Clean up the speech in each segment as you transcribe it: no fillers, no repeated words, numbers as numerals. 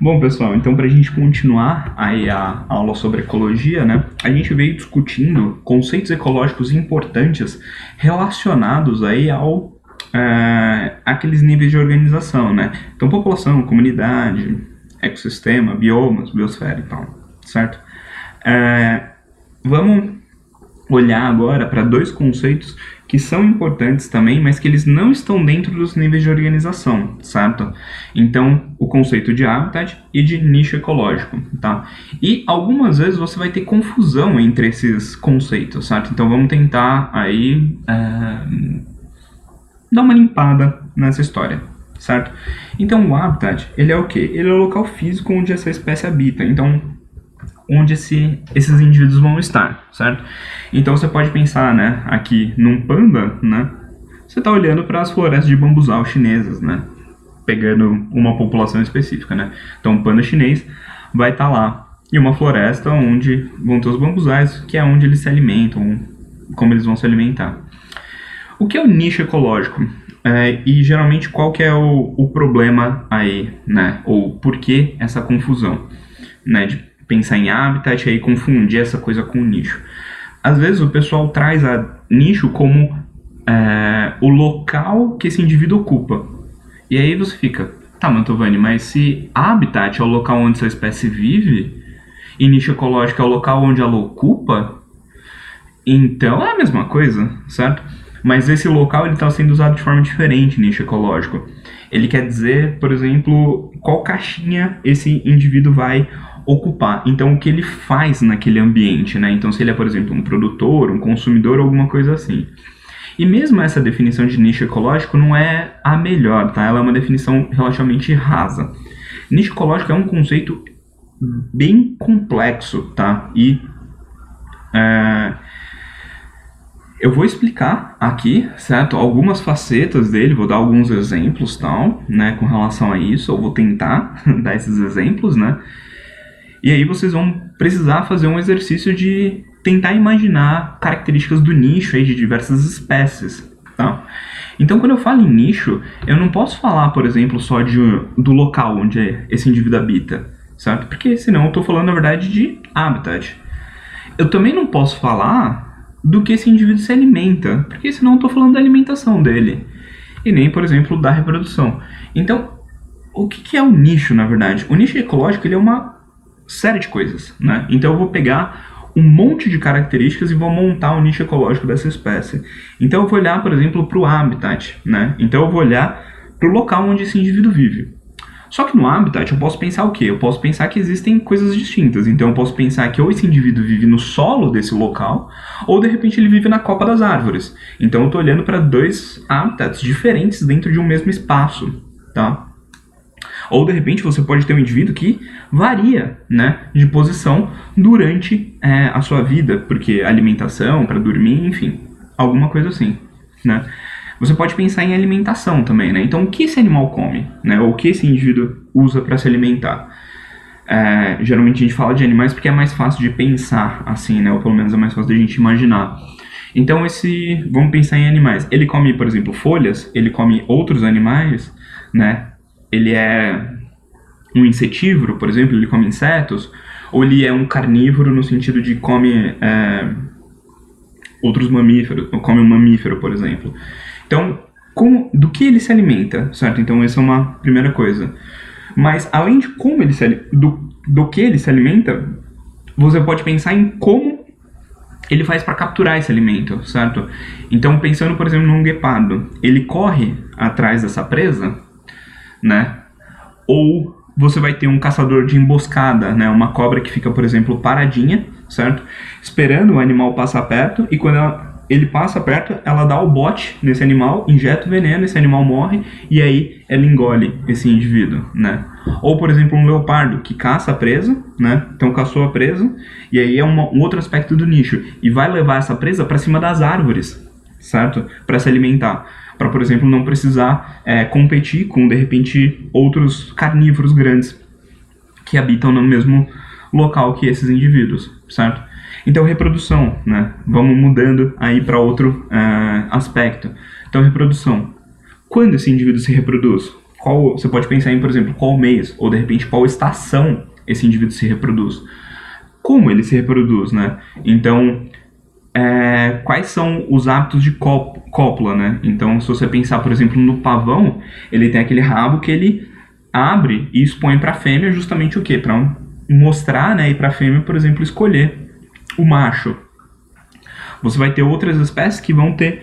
Bom, pessoal, então para a gente continuar aí a aula sobre ecologia, né, a gente veio discutindo conceitos ecológicos importantes relacionados aí ao aqueles níveis de organização, né? Então, população, comunidade, ecossistema, biomas, biosfera e tal, certo? Vamos olhar agora para dois conceitos que são importantes também, mas que eles não estão dentro dos níveis de organização, certo? Então, o conceito de habitat e de nicho ecológico, tá? E algumas vezes você vai ter confusão entre esses conceitos, certo? Então, vamos tentar aí dar uma limpada nessa história, certo? Então, o habitat, ele é o quê? Ele é o local físico onde essa espécie habita. Então, onde esses indivíduos vão estar, certo? Então você pode pensar, né, aqui num panda, né? Você está olhando para as florestas de bambuzal chinesas, né? Pegando uma população específica, né? Então um panda chinês vai estar lá em uma floresta onde vão ter os bambuzais, que é onde eles se alimentam, como eles vão se alimentar. O que é o nicho ecológico? E geralmente qual que é o problema aí, né? Ou por que essa confusão, né? De pensar em habitat e aí confundir essa coisa com nicho. Às vezes o pessoal traz a nicho como o local que esse indivíduo ocupa. E aí você fica, tá, Mantovani, mas se habitat é o local onde essa espécie vive e nicho ecológico é o local onde ela ocupa, então é a mesma coisa, certo? Mas esse local está sendo usado de forma diferente, nicho ecológico. Ele quer dizer, por exemplo, qual caixinha esse indivíduo vai ocupar. Então, o que ele faz naquele ambiente, né? Então, se ele é, por exemplo, um produtor, um consumidor, alguma coisa assim. E mesmo essa definição de nicho ecológico não é a melhor, tá? Ela é uma definição relativamente rasa. Nicho ecológico é um conceito bem complexo, tá? E eu vou explicar aqui, certo? Algumas facetas dele, vou dar alguns exemplos, tal, né? Com relação a isso, eu vou tentar dar esses exemplos, né? E aí vocês vão precisar fazer um exercício de tentar imaginar características do nicho aí de diversas espécies, tá? Então, quando eu falo em nicho, eu não posso falar, por exemplo, só do local onde esse indivíduo habita, certo? Porque senão eu estou falando, na verdade, de habitat. Eu também não posso falar do que esse indivíduo se alimenta, porque senão eu estou falando da alimentação dele. E nem, por exemplo, da reprodução. Então, o que é o nicho, na verdade? O nicho ecológico ele é uma série de coisas, né? Então eu vou pegar um monte de características e vou montar o nicho ecológico dessa espécie. Então eu vou olhar, por exemplo, para o habitat, né? Então eu vou olhar para o local onde esse indivíduo vive. Só que no habitat eu posso pensar o quê? Eu posso pensar que existem coisas distintas. Então eu posso pensar que ou esse indivíduo vive no solo desse local, ou de repente ele vive na copa das árvores. Então eu estou olhando para dois habitats diferentes dentro de um mesmo espaço, tá? Ou de repente você pode ter um indivíduo que varia, né, de posição durante a sua vida, porque alimentação, para dormir, enfim, alguma coisa assim, né? Você pode pensar em alimentação também, né? Então, o que esse animal come, né? Ou o que esse indivíduo usa para se alimentar? Geralmente a gente fala de animais porque é mais fácil de pensar assim, né? Ou pelo menos é mais fácil de a gente imaginar. Então, vamos pensar em animais. Ele come, por exemplo, folhas, ele come outros animais, né? Ele é um insetívoro, por exemplo, ele come insetos, ou ele é um carnívoro no sentido de come outros mamíferos, ou come um mamífero, por exemplo. Então, do que ele se alimenta, certo? Então, essa é uma primeira coisa. Mas, além de como ele do que ele se alimenta, você pode pensar em como ele faz para capturar esse alimento, certo? Então, pensando, por exemplo, num guepardo, ele corre atrás dessa presa, né? Ou você vai ter um caçador de emboscada, né? Uma cobra que fica, por exemplo, paradinha, certo? Esperando o animal passar perto, e quando ele passa perto, ela dá o bote nesse animal, injeta o veneno, esse animal morre, e aí ela engole esse indivíduo, né? Ou, por exemplo, um leopardo que caça a presa, né? Então caçou a presa, e aí é um outro aspecto do nicho, e vai levar essa presa para cima das árvores, certo? Para se alimentar. Para, por exemplo, não precisar competir com, de repente, outros carnívoros grandes que habitam no mesmo local que esses indivíduos, certo? Então, reprodução, né? Vamos mudando aí para outro aspecto. Então, reprodução. Quando esse indivíduo se reproduz? você pode pensar em, por exemplo, qual mês, ou de repente qual estação esse indivíduo se reproduz. Como ele se reproduz, né? Então, quais são os hábitos de cópula, né? Então, se você pensar, por exemplo, no pavão, ele tem aquele rabo que ele abre e expõe para a fêmea justamente o quê? Para mostrar, né, e para a fêmea, por exemplo, escolher o macho. Você vai ter outras espécies que vão ter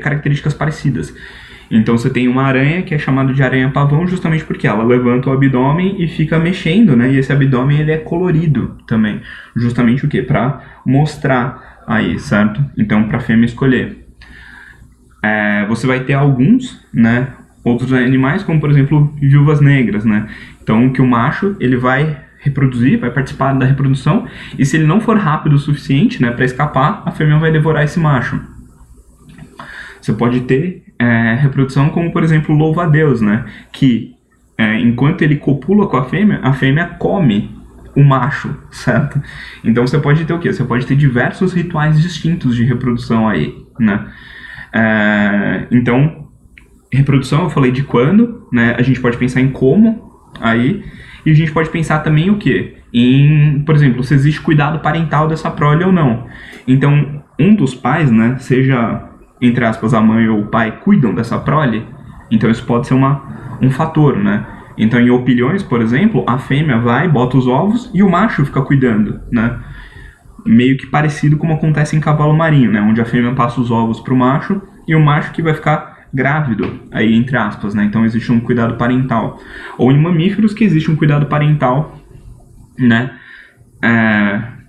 características parecidas. Então você tem uma aranha que é chamada de aranha-pavão justamente porque ela levanta o abdômen e fica mexendo, né? E esse abdômen ele é colorido também. Justamente o quê? Para mostrar aí, certo? Então para a fêmea escolher. Você vai ter alguns, né? Outros animais, como por exemplo viúvas negras, né? Então que o macho ele vai reproduzir, vai participar da reprodução e se ele não for rápido o suficiente, né, para escapar, a fêmea vai devorar esse macho. Você pode ter reprodução como, por exemplo, o louva-a-Deus, né? Que enquanto ele copula com a fêmea come o macho, certo? Então você pode ter o quê? Você pode ter diversos rituais distintos de reprodução aí, né? Então, reprodução eu falei de quando, né? A gente pode pensar em como aí, e a gente pode pensar também o quê? Em, por exemplo, se existe cuidado parental dessa prole ou não. Então, um dos pais, né, seja entre aspas, a mãe ou o pai cuidam dessa prole, então isso pode ser um fator, né? Então, em opilhões, por exemplo, a fêmea vai, bota os ovos e o macho fica cuidando, né? Meio que parecido como acontece em cavalo marinho, né? Onde a fêmea passa os ovos para o macho e o macho que vai ficar grávido, aí entre aspas, né? Então existe um cuidado parental. Ou em mamíferos que existe um cuidado parental, né?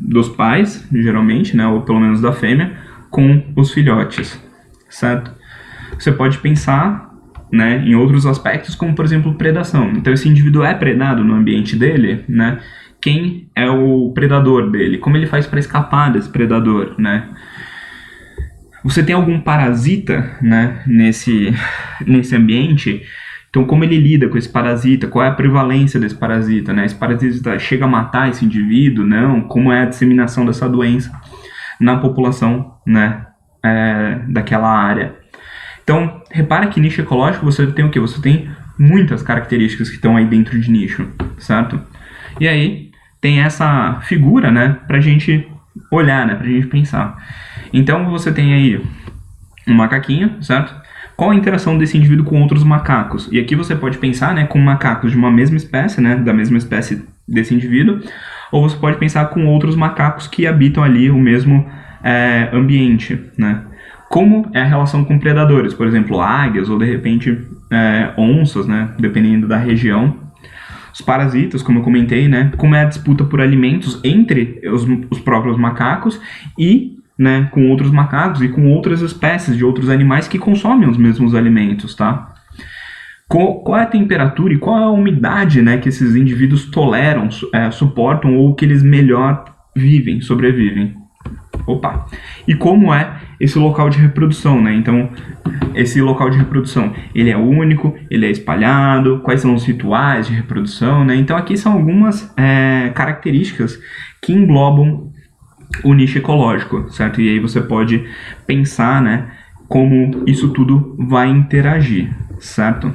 Dos pais, geralmente, né? Ou pelo menos da fêmea, com os filhotes. Certo? Você pode pensar, né, em outros aspectos, como por exemplo predação. Então esse indivíduo é predado no ambiente dele, né? Quem é o predador dele? Como ele faz para escapar desse predador, né? Você tem algum parasita, né, nesse ambiente? Então como ele lida com esse parasita? Qual é a prevalência desse parasita, né? Esse parasita chega a matar esse indivíduo? Não? Como é a disseminação dessa doença na população, né? Daquela área. Então, repara que nicho ecológico você tem o quê? Você tem muitas características que estão aí dentro de nicho, certo? E aí tem essa figura, né, pra gente olhar, né, pra gente pensar. Então você tem aí um macaquinho, certo? Qual a interação desse indivíduo com outros macacos? E aqui você pode pensar, né, com macacos de uma mesma espécie, né, da mesma espécie desse indivíduo, ou você pode pensar com outros macacos que habitam ali o mesmo ambiente, né? Como é a relação com predadores, por exemplo, águias ou de repente onças, né? Dependendo da região. Os parasitas, como eu comentei, né? Como é a disputa por alimentos entre os próprios macacos e, né, com outros macacos e com outras espécies de outros animais que consomem os mesmos alimentos, tá? Qual é a temperatura e qual é a umidade, né, que esses indivíduos toleram, suportam ou que eles melhor sobrevivem? E como é esse local de reprodução, né? Então, esse local de reprodução, ele é único, ele é espalhado, quais são os rituais de reprodução, né? Então, aqui são algumas características que englobam o nicho ecológico, certo? E aí você pode pensar, né, como isso tudo vai interagir, certo?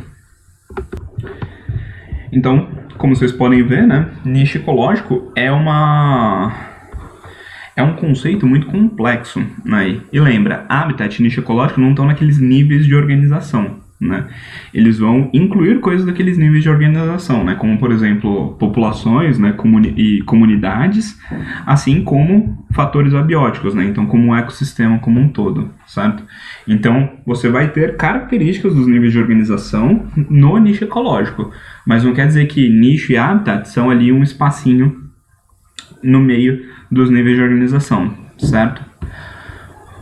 Então, como vocês podem ver, né, nicho ecológico é um conceito muito complexo, né? E lembra, habitat e nicho ecológico não estão naqueles níveis de organização, né? Eles vão incluir coisas daqueles níveis de organização, né? Como, por exemplo, populações, né? E comunidades, assim como fatores abióticos, né? Então, como um ecossistema como um todo, certo? Então, você vai ter características dos níveis de organização no nicho ecológico, mas não quer dizer que nicho e habitat são ali um espacinho no meio dos níveis de organização, certo?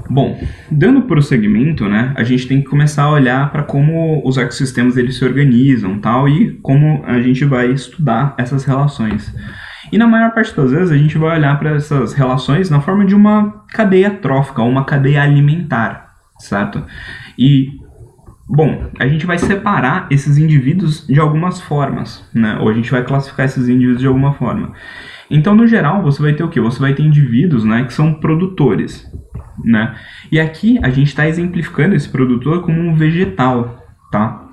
Bom, dando prosseguimento, né, a gente tem que começar a olhar para como os ecossistemas eles se organizam, tal, e como a gente vai estudar essas relações. E na maior parte das vezes a gente vai olhar para essas relações na forma de uma cadeia trófica, ou uma cadeia alimentar, certo? E bom, a gente vai separar esses indivíduos de algumas formas, né? Ou a gente vai classificar esses indivíduos de alguma forma. Então, no geral, você vai ter o quê? Você vai ter indivíduos, né, que são produtores, né? E aqui a gente está exemplificando esse produtor como um vegetal, tá?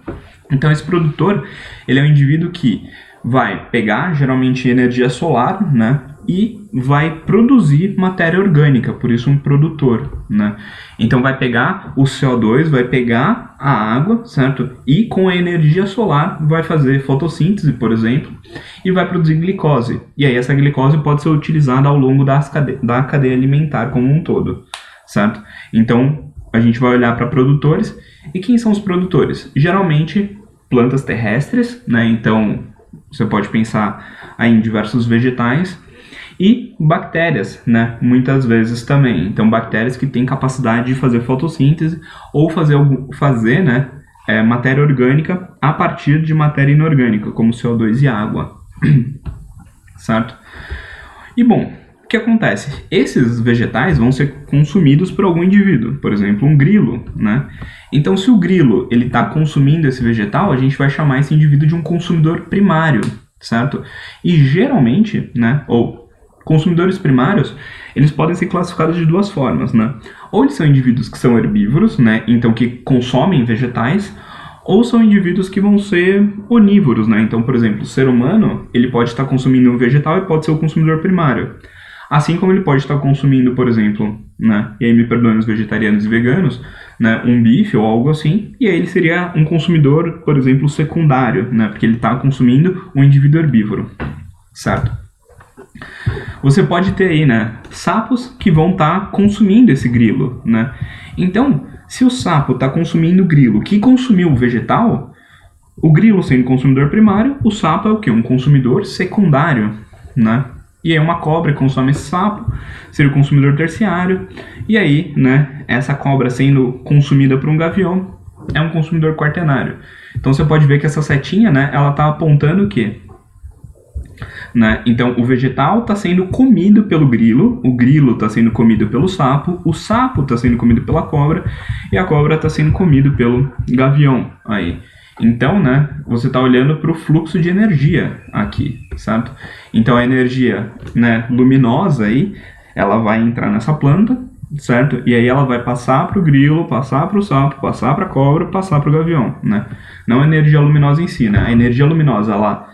Então esse produtor, ele é um indivíduo que vai pegar geralmente energia solar, né, e vai produzir matéria orgânica, por isso um produtor, né? Então vai pegar o CO2, vai pegar a água, certo? E com a energia solar vai fazer fotossíntese, por exemplo, e vai produzir glicose. E aí essa glicose pode ser utilizada ao longo da cadeia alimentar como um todo, certo? Então a gente vai olhar para produtores. E quem são os produtores? Geralmente plantas terrestres, né? Então você pode pensar aí em diversos vegetais e bactérias, né? Muitas vezes também. Então bactérias que têm capacidade de fazer fotossíntese ou fazer, né, matéria orgânica a partir de matéria inorgânica, como CO2 e água, certo? E bom, o que acontece? Esses vegetais vão ser consumidos por algum indivíduo, por exemplo, um grilo, né? Então, se o grilo ele está consumindo esse vegetal, a gente vai chamar esse indivíduo de um consumidor primário, certo? E geralmente, né, ou consumidores primários, eles podem ser classificados de duas formas, né? Ou eles são indivíduos que são herbívoros, né, então que consomem vegetais, ou são indivíduos que vão ser onívoros, né? Então, por exemplo, o ser humano, ele pode estar consumindo um vegetal e pode ser o consumidor primário. Assim como ele pode estar consumindo, por exemplo, né, e aí me perdoem os vegetarianos e veganos, né, um bife ou algo assim, e aí ele seria um consumidor, por exemplo, secundário, né, porque ele está consumindo um indivíduo herbívoro, certo? Você pode ter aí, né, sapos que vão estar consumindo esse grilo, né? Então, se o sapo está consumindo o grilo que consumiu o vegetal, o grilo sendo consumidor primário, o sapo é o quê? Um consumidor secundário, né? E aí uma cobra consome esse sapo, seria o consumidor terciário, e aí, né, essa cobra sendo consumida por um gavião é um consumidor quaternário. Então você pode ver que essa setinha, né, ela está apontando o quê? Né? Então o vegetal está sendo comido pelo grilo, o grilo está sendo comido pelo sapo, o sapo está sendo comido pela cobra e a cobra está sendo comido pelo gavião. Aí. Então, né, você está olhando para o fluxo de energia aqui, certo? Então a energia, né, luminosa aí, ela vai entrar nessa planta, certo? E aí ela vai passar para o grilo, passar para o sapo, passar para a cobra, passar para o gavião, né? Não a energia luminosa em si, né? A energia luminosa, ela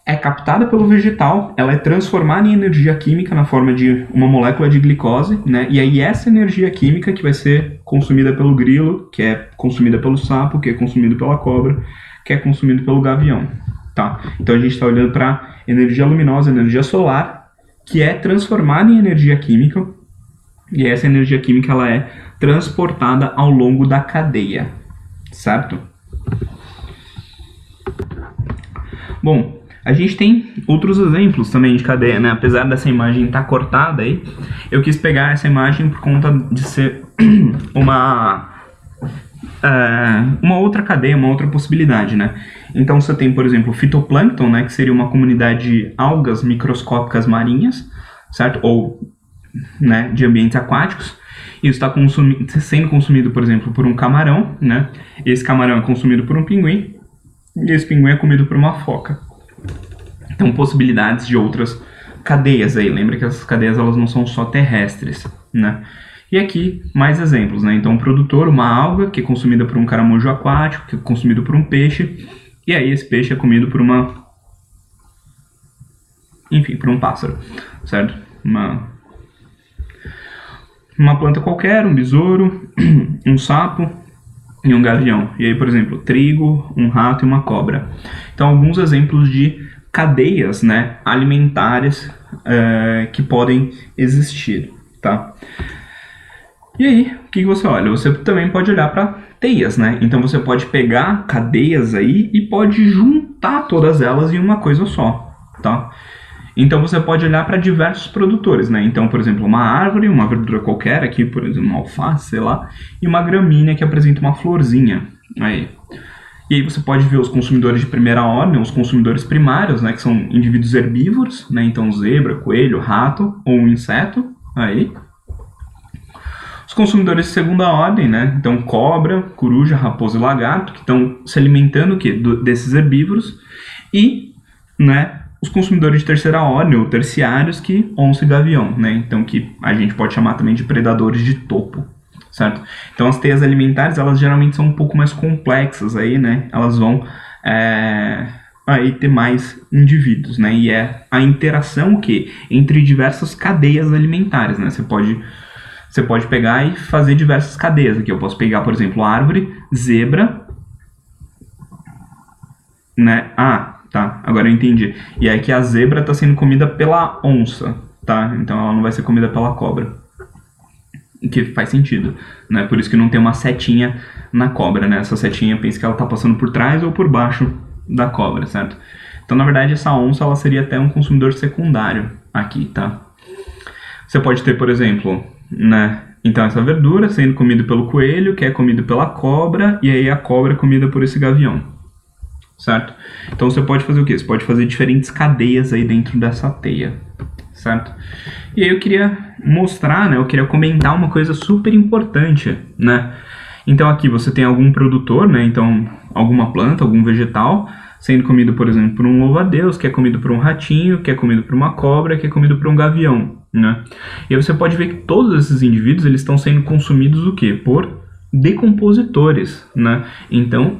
é captada pelo vegetal, ela é transformada em energia química na forma de uma molécula de glicose, né? E aí essa energia química que vai ser consumida pelo grilo, que é consumida pelo sapo, que é consumido pela cobra, que é consumido pelo gavião, tá? Então a gente está olhando para energia luminosa, energia solar, que é transformada em energia química, e essa energia química ela é transportada ao longo da cadeia, certo? Bom, a gente tem outros exemplos também de cadeia, né? Apesar dessa imagem estar cortada aí, eu quis pegar essa imagem por conta de ser uma outra cadeia, uma outra possibilidade, né? Então você tem, por exemplo, o fitoplâncton, né? Que seria uma comunidade de algas microscópicas marinhas, certo? Ou, né, de ambientes aquáticos. Isso está sendo consumido, por exemplo, por um camarão, né? Esse camarão é consumido por um pinguim e esse pinguim é comido por uma foca. Então, possibilidades de outras cadeias aí. Lembra que essas cadeias elas não são só terrestres, né? E aqui, mais exemplos, né? Então, um produtor, uma alga que é consumida por um caramujo aquático, que é consumido por um peixe, e aí esse peixe é comido por por um pássaro, certo? Uma planta qualquer, um besouro, um sapo e um gavião. E aí, por exemplo, trigo, um rato e uma cobra. Então, alguns exemplos de cadeias, né, alimentares que podem existir, tá? E aí, o que você olha? Você também pode olhar para teias, né? Então você pode pegar cadeias aí e pode juntar todas elas em uma coisa só, tá? Então você pode olhar para diversos produtores, né? Então, por exemplo, uma árvore, uma verdura qualquer, aqui, por exemplo, uma alface, sei lá, e uma gramínea que apresenta uma florzinha. Aí. E aí você pode ver os consumidores de primeira ordem, os consumidores primários, né? Que são indivíduos herbívoros, né? Então, zebra, coelho, rato ou um inseto. Aí. Os consumidores de segunda ordem, né? Então, cobra, coruja, raposa e lagarto, que estão se alimentando o quê? Desses herbívoros. E, né, os consumidores de terceira ordem, ou terciários, que onça e gavião, né? Então, que a gente pode chamar também de predadores de topo, certo? Então as teias alimentares, elas geralmente são um pouco mais complexas aí, né? Elas vão aí ter mais indivíduos, né? E é a interação o quê? Entre diversas cadeias alimentares, né? Você pode pegar e fazer diversas cadeias aqui. Eu posso pegar, por exemplo, árvore, zebra, né? Ah, tá, agora eu entendi. E aí que a zebra está sendo comida pela onça, tá? Então ela não vai ser comida pela cobra. Que faz sentido, né? Por isso que não tem uma setinha na cobra, né? Essa setinha, pensa que ela tá passando por trás ou por baixo da cobra, certo? Então, na verdade, essa onça, ela seria até um consumidor secundário aqui, tá? Você pode ter, por exemplo, né? Então, essa verdura sendo comida pelo coelho, que é comido pela cobra, e aí a cobra é comida por esse gavião, certo? Então, você pode fazer o quê? Você pode fazer diferentes cadeias aí dentro dessa teia, certo? E aí eu queria mostrar, né, eu queria comentar uma coisa super importante, né? Então aqui você tem algum produtor, né, então alguma planta, algum vegetal, sendo comido, por exemplo, por um louva-a-Deus, que é comido por um ratinho, que é comido por uma cobra, que é comido por um gavião, né? E aí você pode ver que todos esses indivíduos, eles estão sendo consumidos o quê? Por decompositores, né? Então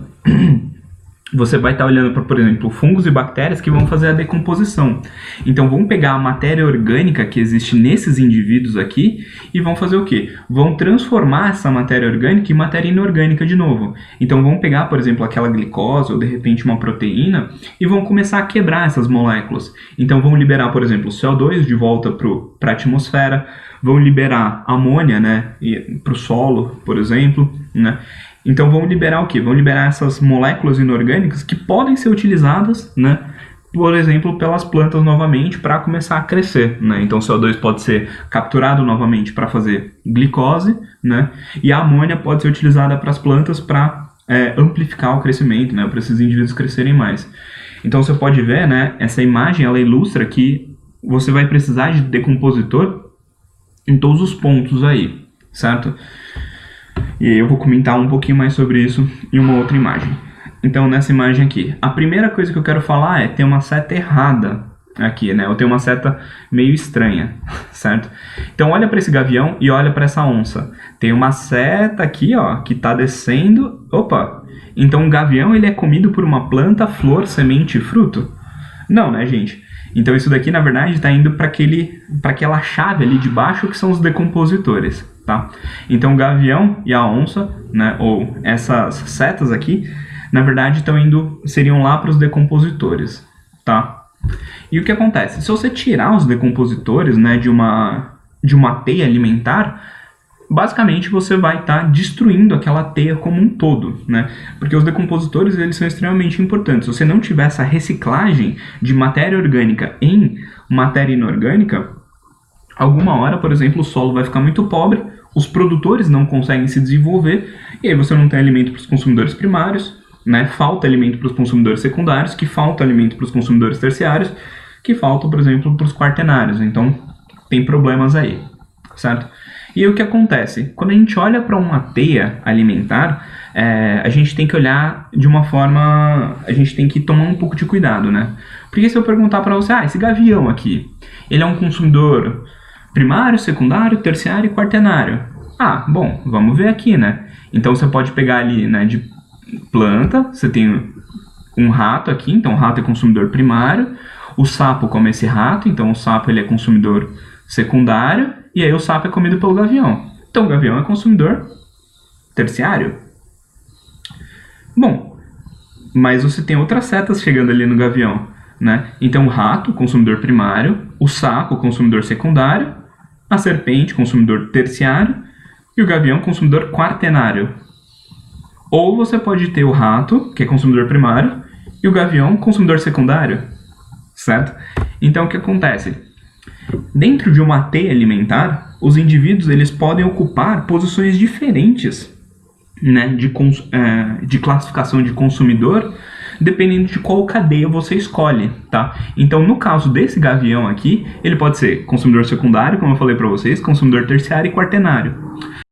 você vai estar olhando para, por exemplo, fungos e bactérias que vão fazer a decomposição. Então, vão pegar a matéria orgânica que existe nesses indivíduos aqui e vão fazer o quê? Vão transformar essa matéria orgânica em matéria inorgânica de novo. Então, vão pegar, por exemplo, aquela glicose ou, de repente, uma proteína e vão começar a quebrar essas moléculas. Então, vão liberar, por exemplo, o CO2 de volta para a atmosfera, vão liberar amônia, né, para o solo, por exemplo, né? Então vão liberar o quê? Vão liberar essas moléculas inorgânicas que podem ser utilizadas, né, por exemplo, pelas plantas novamente para começar a crescer, né? Então o CO2 pode ser capturado novamente para fazer glicose, né? E a amônia pode ser utilizada para as plantas para amplificar o crescimento, né, para esses indivíduos crescerem mais. Então você pode ver, né, essa imagem ela ilustra que você vai precisar de decompositor em todos os pontos aí, certo? E aí eu vou comentar um pouquinho mais sobre isso em uma outra imagem. Então, nessa imagem aqui, a primeira coisa que eu quero falar é ter uma seta errada aqui, né? Eu tenho uma seta meio estranha, certo? Então, olha para esse gavião e olha para essa onça. Tem uma seta aqui, ó, que está descendo. Opa! Então, o gavião ele é comido por uma planta, flor, semente e fruto? Não, né, gente? Então, isso daqui, na verdade, está indo para aquela chave ali de baixo que são os decompositores. Tá? Então o gavião e a onça, né, ou essas setas aqui, na verdade seriam lá para os decompositores, tá? E o que acontece? Se você tirar os decompositores, né, de uma teia alimentar, basicamente você vai estar destruindo aquela teia como um todo, né? Porque os decompositores eles são extremamente importantes. Se você não tiver essa reciclagem de matéria orgânica em matéria inorgânica, alguma hora, por exemplo, o solo vai ficar muito pobre, os produtores não conseguem se desenvolver, e aí você não tem alimento para os consumidores primários, né? Falta alimento para os consumidores secundários, que falta alimento para os consumidores terciários, que falta, por exemplo, para os quartenários. Então, tem problemas aí, certo? E aí o que acontece? Quando a gente olha para uma teia alimentar, a gente tem que olhar de uma forma... A gente tem que tomar um pouco de cuidado, né? Porque se eu perguntar para você, esse gavião aqui, ele é um consumidor primário, secundário, terciário e quaternário. Bom, vamos ver aqui, né? Então você pode pegar ali, né, de planta, você tem um rato aqui, então o rato é consumidor primário, o sapo come esse rato, então o sapo ele é consumidor secundário, e aí o sapo é comido pelo gavião. Então o gavião é consumidor terciário. Bom, mas você tem outras setas chegando ali no gavião, né? Então o rato, consumidor primário, o sapo, consumidor secundário, a serpente, consumidor terciário, e o gavião, consumidor quaternário. Ou você pode ter o rato, que é consumidor primário, e o gavião, consumidor secundário, certo? Então o que acontece? Dentro de uma teia alimentar, os indivíduos eles podem ocupar posições diferentes, né, de classificação de consumidor, dependendo de qual cadeia você escolhe, tá? Então, no caso desse gavião aqui, ele pode ser consumidor secundário, como eu falei para vocês, consumidor terciário e quaternário.